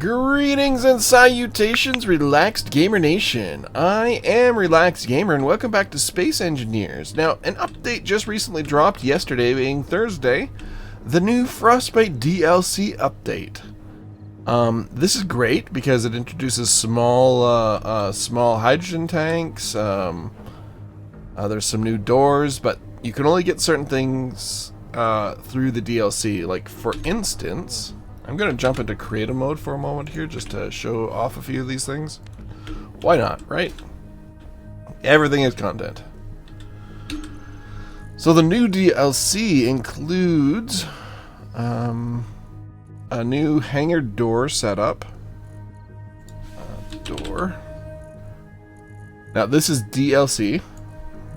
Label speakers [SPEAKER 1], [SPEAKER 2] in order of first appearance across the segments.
[SPEAKER 1] Greetings and salutations, Relaxed Gamer Nation. I am Relaxed Gamer and welcome back to Space Engineers. Now, an update just recently dropped yesterday, being Thursday, the new Frostbite DLC update. This is great because it introduces small hydrogen tanks. There's some new doors, but you can only get certain things through the DLC. Like, for instance, I'm going to jump into creative mode for a moment here just to show off a few of these things. Why not, right? Everything is content. So the new DLC includes a new hangar door setup. Now this is DLC.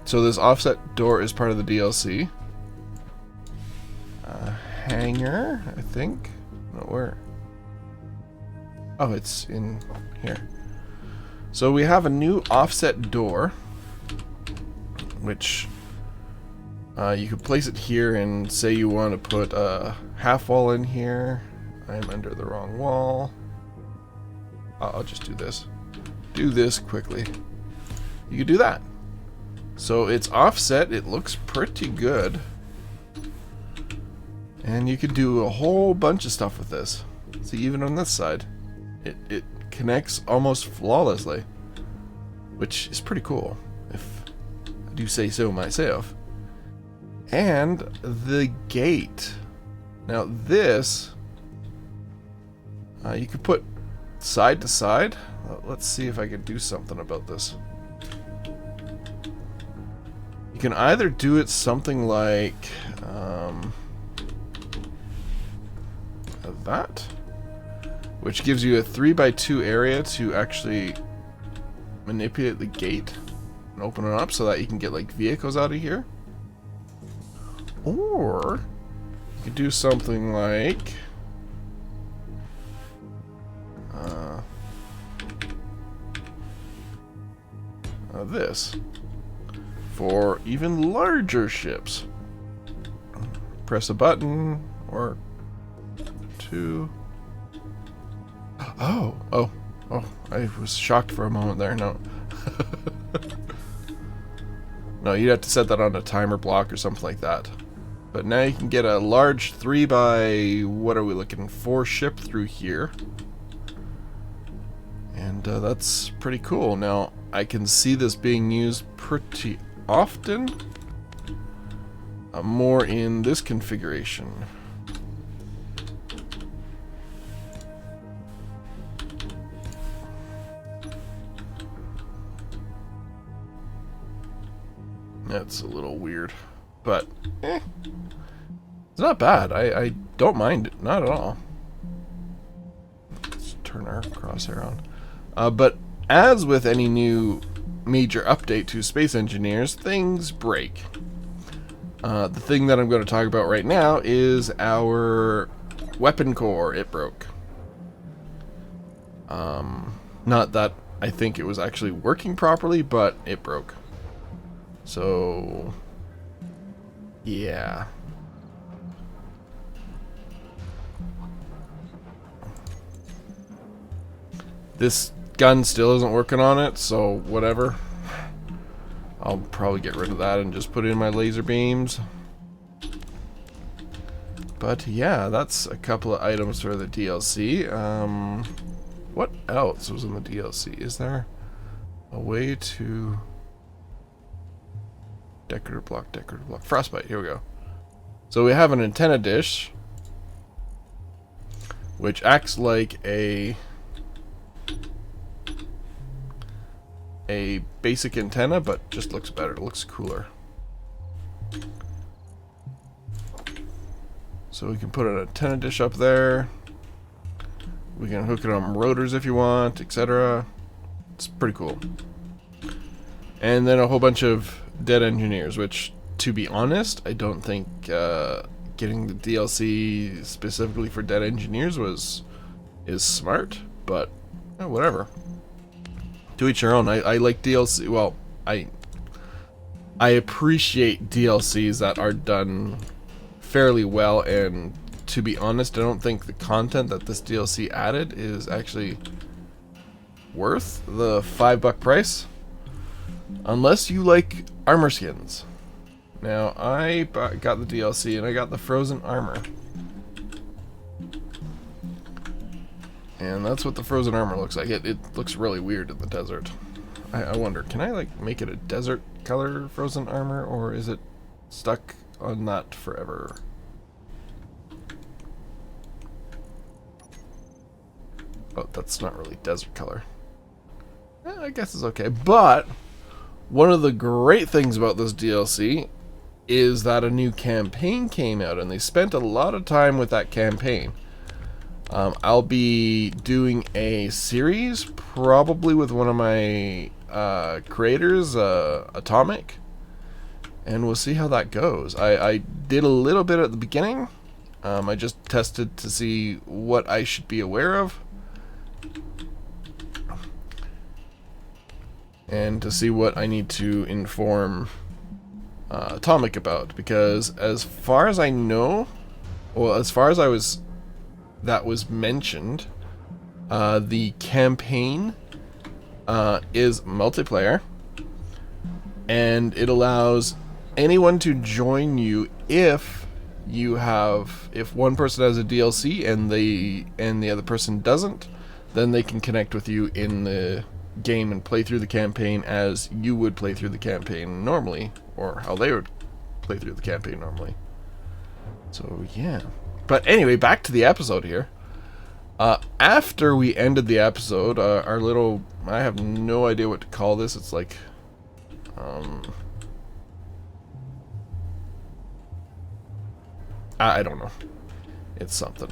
[SPEAKER 1] So this offset door is part of the DLC. Hangar, I think. Not where? Oh, it's in here. So we have a new offset door, which you could place it here and say you want to put a half wall in here. I'm under the wrong wall. I'll just do this. Do this quickly. You could do that. So it's offset. It looks pretty good. And you could do a whole bunch of stuff with this. See, even on this side, it connects almost flawlessly, which is pretty cool, if I do say so myself. And the gate. Now this, you could put side to side. Let's see if I can do something about this. You can either do it something like that, which gives you a 3x2 area to actually manipulate the gate and open it up so that you can get like vehicles out of here. Or you could do something like this for even larger ships. Press a button or two. Oh, I was shocked for a moment there. No. No, you'd have to set that on a timer block or something like that. But now you can get a large 3x, what are we looking, 4 ship through here. And that's pretty cool. Now, I can see this being used pretty often. More in this configuration. That's a little weird, but it's not bad. I don't mind it, not at all. Let's turn our crosshair on. But as with any new major update to Space Engineers, things break. The thing that I'm going to talk about right now is our weapon core. It broke. Not that I think it was actually working properly, but it broke. So, yeah. This gun still isn't working on it, so whatever. I'll probably get rid of that and just put in my laser beams. But yeah, that's a couple of items for the DLC. What else was in the DLC? Is there a way to... Decorative block. Frostbite, here we go. So we have an antenna dish, which acts like a basic antenna, but just looks better. It looks cooler. So we can put an antenna dish up there. We can hook it on rotors if you want, etc. It's pretty cool. And then a whole bunch of dead engineers, which, to be honest, I don't think getting the DLC specifically for dead engineers is smart, but whatever. To each their own. I like DLC. Well, I appreciate DLCs that are done fairly well and to be honest, I don't think the content that this DLC added is actually worth the $5 price. Unless you like armor skins. Now, I got the DLC and I got the frozen armor. And that's what the frozen armor looks like. It looks really weird in the desert. I wonder, can I like make it a desert color frozen armor, or is it stuck on that forever? Oh, that's not really desert color. I guess it's okay. But one of the great things about this DLC is that a new campaign came out, and they spent a lot of time with that campaign. I'll be doing a series, probably with one of my creators, Atomic, and we'll see how that goes. I did a little bit at the beginning. I just tested to see what I should be aware of, and to see what I need to inform Atomic about, because as far as I know, well, as far as that was mentioned, the campaign is multiplayer, and it allows anyone to join you if one person has a DLC and the other person doesn't, then they can connect with you in the game and play through the campaign as you would play through the campaign normally, or how they would play through the campaign normally. So yeah. But anyway, back to the episode here. After we ended the episode, our little... I have no idea what to call this. It's like... I don't know. It's something.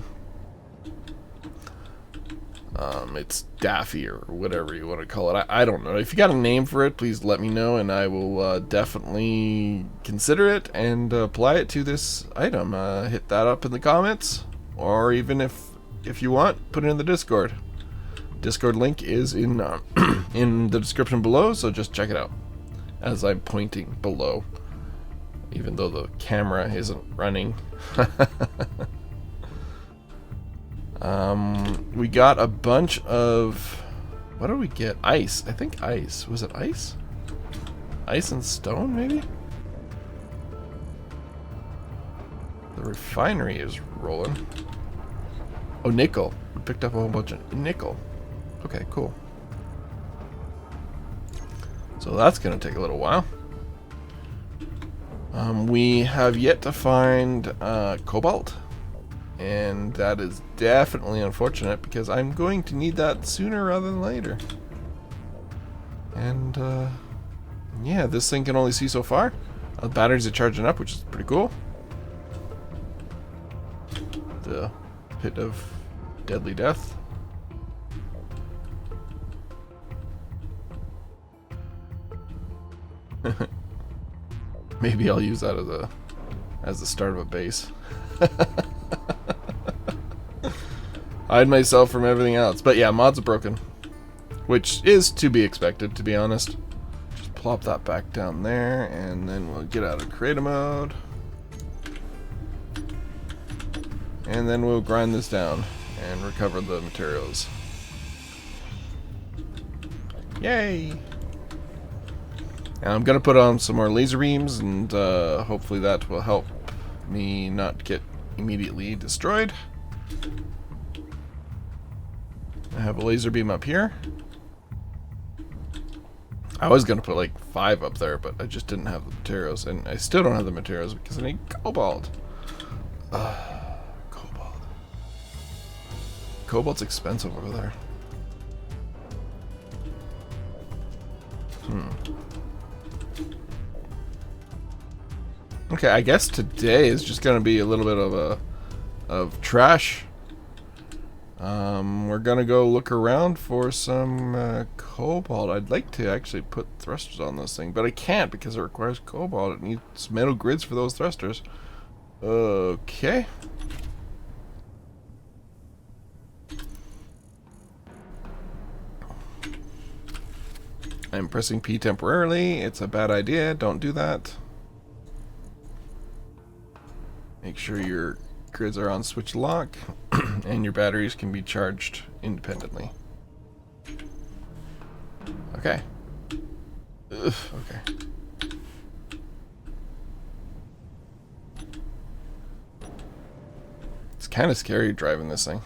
[SPEAKER 1] It's Daffy or whatever you want to call it. I don't know. If you got a name for it, please let me know, and I will definitely consider it and apply it to this item. Hit that up in the comments, or even if you want, put it in the Discord. Discord link is in in the description below, so just check it out as I'm pointing below, even though the camera isn't running. We got a bunch of... What did we get? Ice. I think ice. Was it ice? Ice and stone, maybe? The refinery is rolling. Oh, nickel. We picked up a whole bunch of nickel. Okay, cool. So that's going to take a little while. We have yet to find cobalt. And that is definitely unfortunate, because I'm going to need that sooner rather than later. And, yeah, this thing can only see so far. The batteries are charging up, which is pretty cool. The pit of deadly death. Maybe I'll use that as the start of a base. Hide myself from everything else. But yeah, mods are broken, which is to be expected, to be honest. Just plop that back down there, and then we'll get out of creative mode, and then we'll grind this down and recover the materials. Yay! And I'm gonna put on some more laser beams, and hopefully that will help me not get immediately destroyed. I have a laser beam up here. I was gonna put like 5 up there, but I just didn't have the materials, and I still don't have the materials because I need cobalt. Cobalt. Cobalt's expensive over there. Okay, I guess today is just gonna be a little bit of trash. We're gonna go look around for some cobalt. I'd like to actually put thrusters on this thing, but I can't because it requires cobalt. It needs metal grids for those thrusters. Okay. I'm pressing P temporarily. It's a bad idea. Don't do that. Make sure you're Grids are on switch lock, and your batteries can be charged independently. Okay. Ugh, okay. It's kind of scary driving this thing.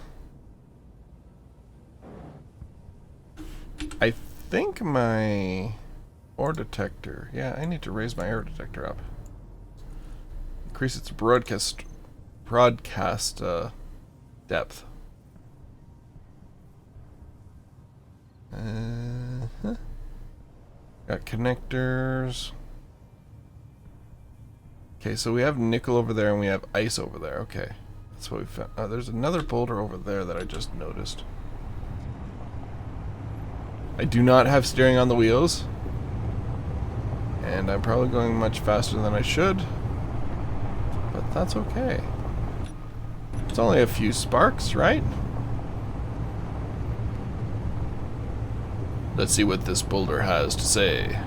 [SPEAKER 1] I think my ore detector... Yeah, I need to raise my ore detector up. Increase its broadcast depth. Got connectors. Okay, so we have nickel over there and we have ice over there. Okay, that's what we found. Oh, there's another boulder over there that I just noticed. I do not have steering on the wheels, and I'm probably going much faster than I should, but that's okay. It's only a few sparks, right? Let's see what this boulder has to say.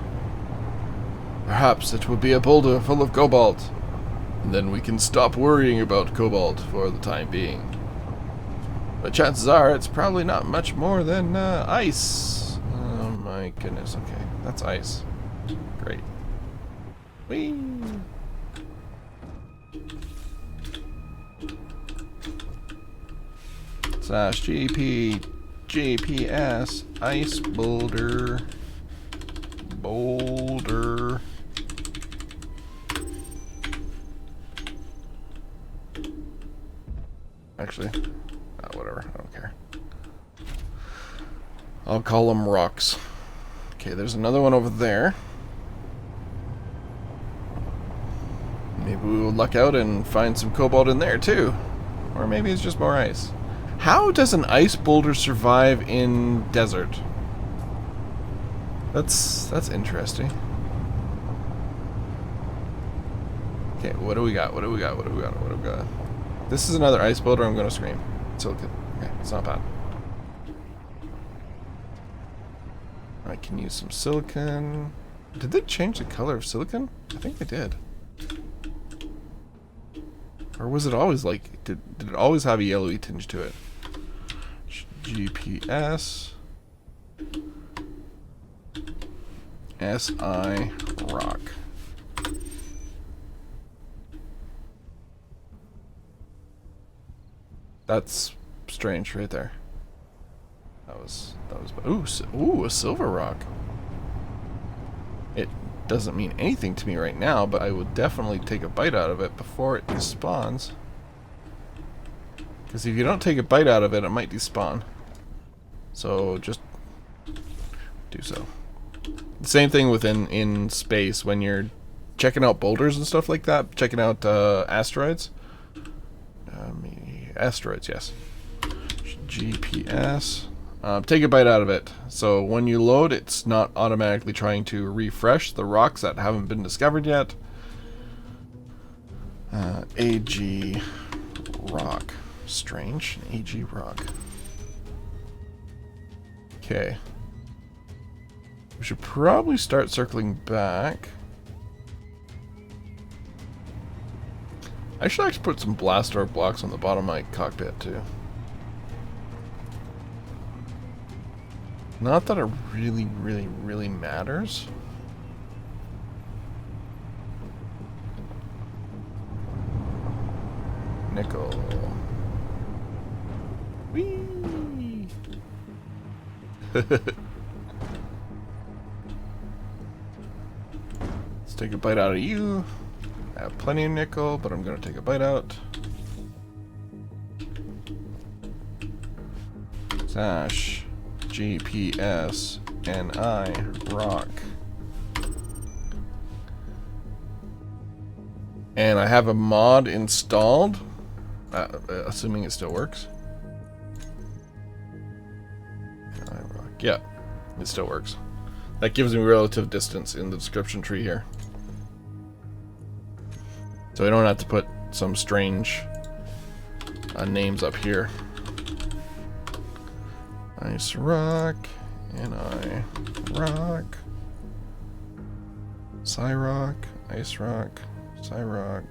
[SPEAKER 1] Perhaps it will be a boulder full of cobalt, and then we can stop worrying about cobalt for the time being. But chances are it's probably not much more than ice. Oh my goodness, okay. That's ice. Great. Whee! Slash GP GPS ice boulder. Actually, whatever, I don't care. I'll call them rocks. Okay, there's another one over there. Maybe we will luck out and find some cobalt in there too. Or maybe it's just more ice. How does an ice boulder survive in desert? That's interesting. Okay, what do we got? What do we got? What do we got? What do we got? This is another ice boulder. I'm gonna scream. Silicon. Okay, it's not bad. I can use some silicon. Did they change the color of silicon? I think they did. Or was it always like, did it always have a yellowy tinge to it? GPS. SI rock. That's strange right there. That was ooh, a silver rock. It doesn't mean anything to me right now, but I would definitely take a bite out of it before it despawns. Because if you don't take a bite out of it, it might despawn. So just do so. The same thing in space when you're checking out boulders and stuff like that, checking out asteroids. Asteroids, yes. GPS. Take a bite out of it. So when you load, it's not automatically trying to refresh the rocks that haven't been discovered yet. AG rock. Strange. AG rock. Okay. We should probably start circling back. I should actually put some blast door blocks on the bottom of my cockpit too. Not that it really matters. Nickel. Whee! Let's take a bite out of you. I have plenty of nickel, but I'm going to take a bite out. Sash. GPS. NI. Rock. And I have a mod installed. Assuming it still works. Yeah, it still works. That gives me relative distance in the description tree here. So I don't have to put some strange names up here. Ice rock, NI rock, sci rock, ice rock, sci rock.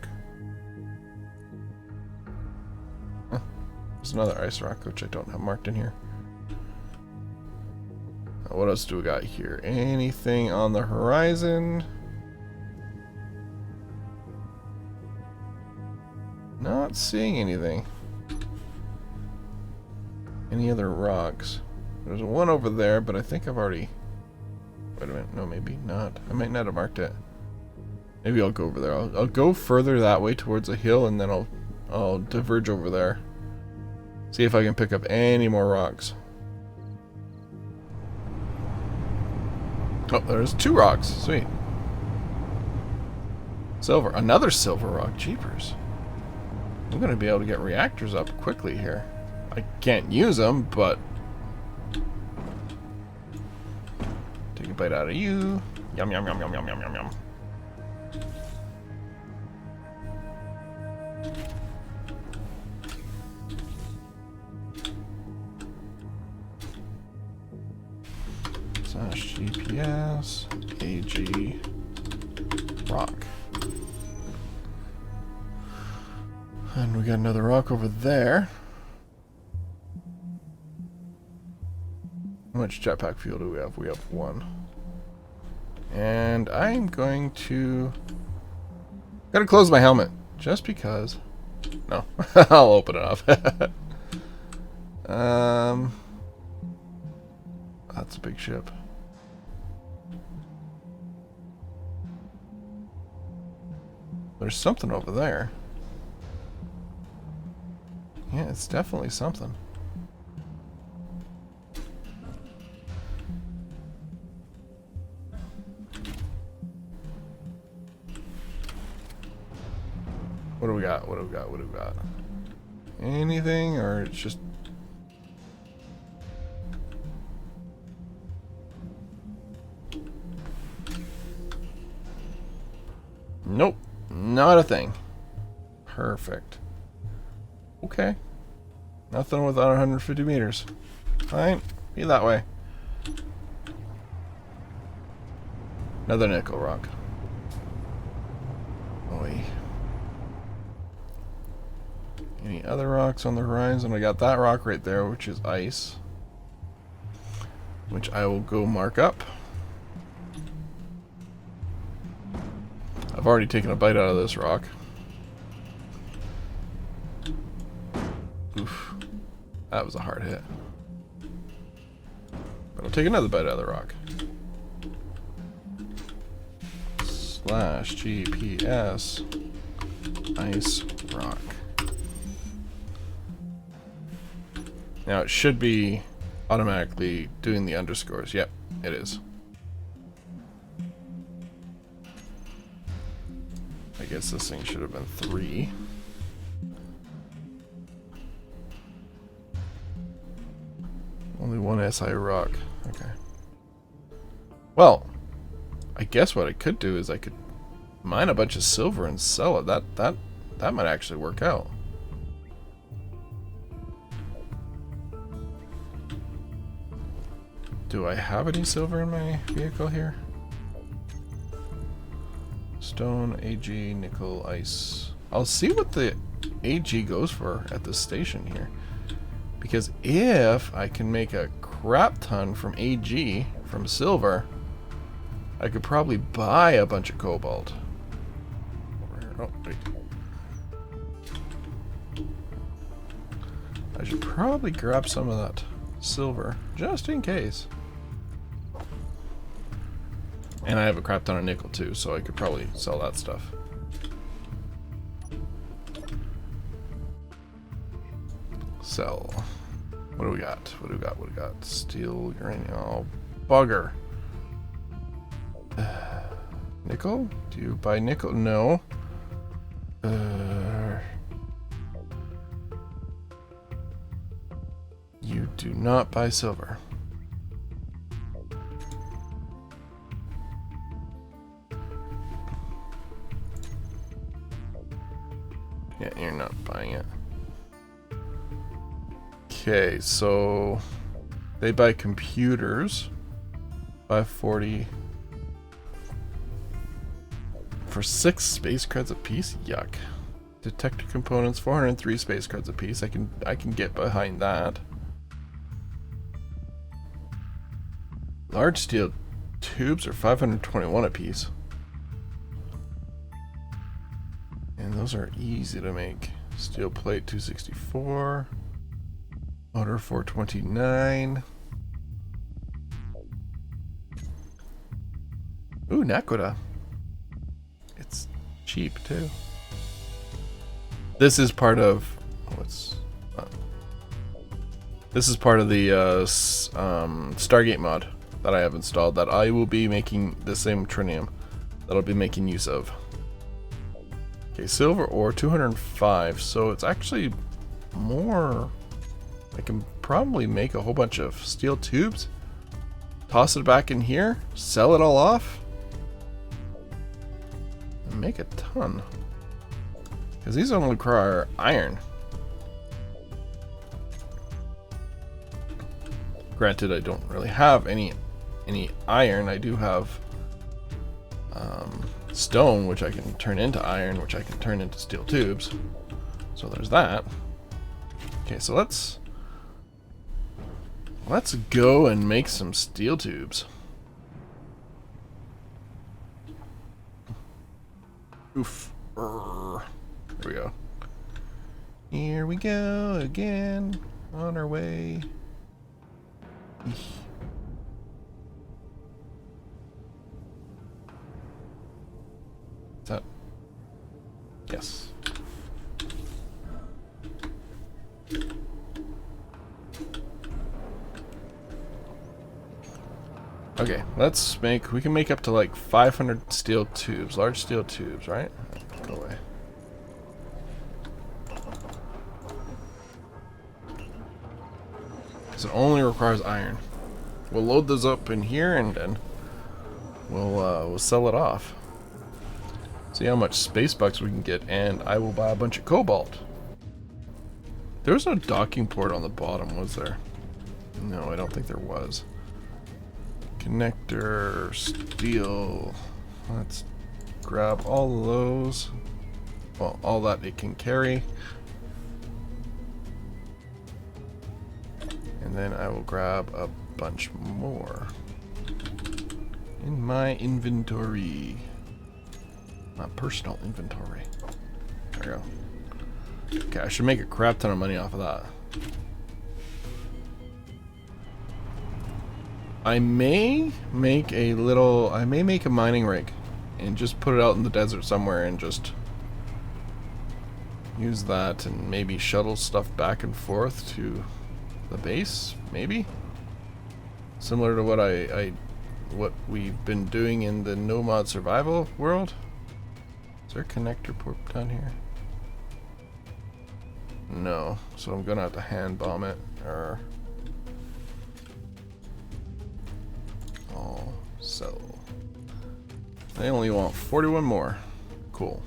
[SPEAKER 1] There's another ice rock, which I don't have marked in here. What else do we got here? Anything on the horizon? Not seeing anything. Any other rocks? There's one over there, but I think I've already... Wait a minute. No, maybe not. I might not have marked it. Maybe I'll go over there. I'll go further that way towards a hill, and then I'll diverge over there. See if I can pick up any more rocks. Oh, there's 2 rocks. Sweet. Silver. Another silver rock. Jeepers. I'm going to be able to get reactors up quickly here. I can't use them, but... Take a bite out of you. Yum, yum, yum, yum, yum, yum, yum, yum. GPS, AG, rock. And we got another rock over there. How much jetpack fuel do we have? We have 1. And I'm going to... Gotta close my helmet. Just because. No. I'll open it up. That's a big ship. There's something over there. Yeah, it's definitely something. What do we got? What do we got? What do we got? Anything, or it's just... Nope. Not a thing. Perfect. Okay. Nothing without 150 meters. Fine. Be that way. Another nickel rock. Oi. Any other rocks on the horizon? I got that rock right there, which is ice. Which I will go mark up. I've already taken a bite out of this rock. Oof. That was a hard hit. But I'll take another bite out of the rock. /GPS ice rock. Now it should be automatically doing the underscores. Yep, it is. I guess this thing should have been 3. Only 1 SI rock. Okay. Well, I guess what I could do is I could mine a bunch of silver and sell it. That might actually work out. Do I have any silver in my vehicle here? Stone, AG, nickel, ice. I'll see what the AG goes for at this station here. Because if I can make a crap ton from AG, from silver, I could probably buy a bunch of cobalt. Oh, wait. I should probably grab some of that silver, just in case. And I have a crap ton of nickel too, so I could probably sell that stuff. Sell. What do we got? What do we got? What do we got? Steel, uranium. Oh, bugger. Nickel? Do you buy nickel? No. You do not buy silver. Yeah, you're not buying it. Okay, so they buy computers. 540 for 6 space creds a piece. Yuck. Detector components, 403 space cards a piece. I can get behind that. Large steel tubes are 521 a piece. And those are easy to make. Steel plate 264. Motor 429. Ooh, Nakoda. It's cheap too. This is part of this is part of the Stargate mod that I have installed that I will be making the same trinium that I'll be making use of. Okay, silver ore 205, so it's actually more. I can probably make a whole bunch of steel tubes, toss it back in here, sell it all off, and make a ton. Because these only require iron. Granted, I don't really have any iron. I do have stone, which I can turn into iron, which I can turn into steel tubes. So there's that. Okay, so let's go and make some steel tubes. Oof. Here we go. Here we go again, on our way. What's that? Yes. Okay, let's make, we can make up to like 500 steel tubes, large steel tubes, right? Go away. Because it only requires iron. We'll load those up in here and then we'll sell it off. See how much space bucks we can get, and I will buy a bunch of cobalt. There was no docking port on the bottom, was there? No, I don't think there was. Connector, steel. Let's grab all of those. Well, all that it can carry. And then I will grab a bunch more in my inventory. My personal inventory. There we go. Okay, I should make a crap ton of money off of that. I may make a mining rig and just put it out in the desert somewhere and just use that and maybe shuttle stuff back and forth to the base, maybe? Similar to what we've been doing in the Nomad survival world. Is there a connector port down here? No, so I'm gonna have to hand bomb it, or I'll sell. They only want 41 more. Cool.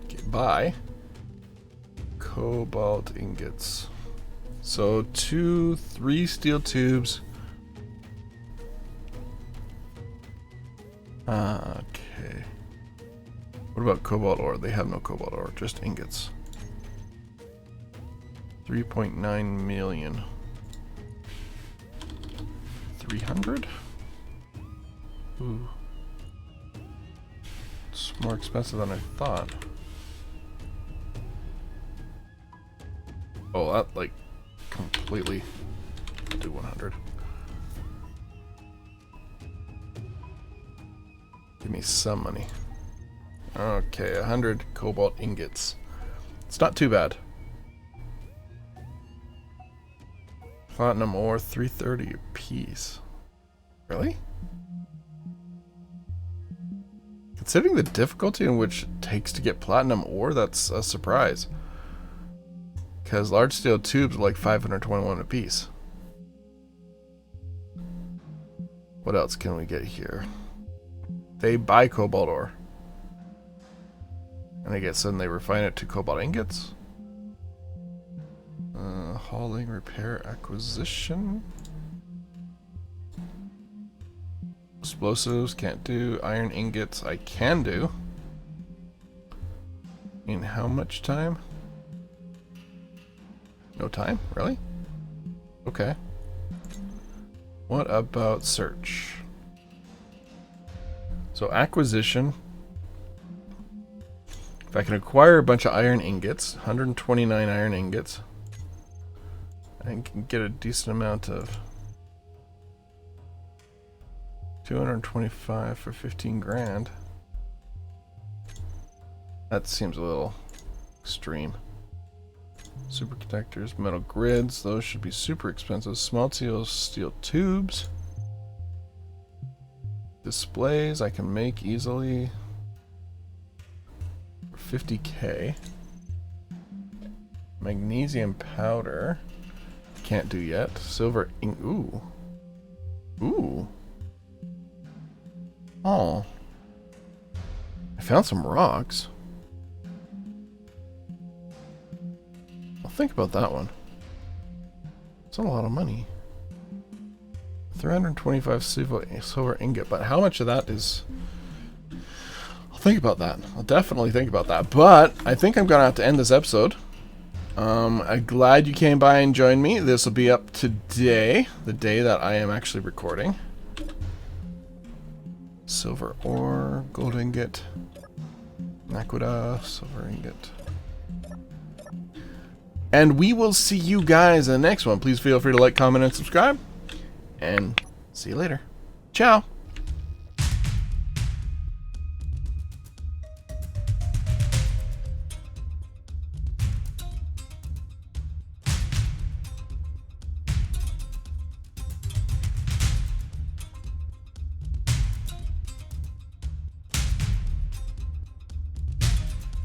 [SPEAKER 1] Okay, buy cobalt ingots. So 3 steel tubes. Okay. What about cobalt ore? They have no cobalt ore, just ingots. 3.9 million. 300? Ooh. It's more expensive than I thought. Oh, that like completely. I'll do 100. Give me some money. Okay, 100 cobalt ingots. It's not too bad. Platinum ore, 330 a piece. Really? Considering the difficulty in which it takes to get platinum ore, that's a surprise. Because large steel tubes are like 521 a piece. What else can we get here? They buy cobalt ore. And I guess then they refine it to cobalt ingots. Hauling, repair, acquisition. Explosives, can't do. Iron ingots, I can do. In how much time? No time? Really? Okay. What about search? So acquisition. If I can acquire a bunch of iron ingots, 129 iron ingots, I can get a decent amount of 225 for 15 grand. That seems a little extreme. Superconductors, metal grids, those should be super expensive. Small steel tubes. Displays I can make easily for 50k. Magnesium powder. Can't do yet. Silver ink. Ooh. Ooh. Oh. I found some rocks. I'll think about that one. It's not a lot of money. 325 silver ingot, but how much of that is... I'll think about that. I'll definitely think about that. But I think I'm going to have to end this episode. I'm glad you came by and joined me. This will be up today, the day that I am actually recording. Silver ore, gold ingot, BlackWidow, silver ingot. And we will see you guys in the next one. Please feel free to like, comment, and subscribe. And see you later. Ciao.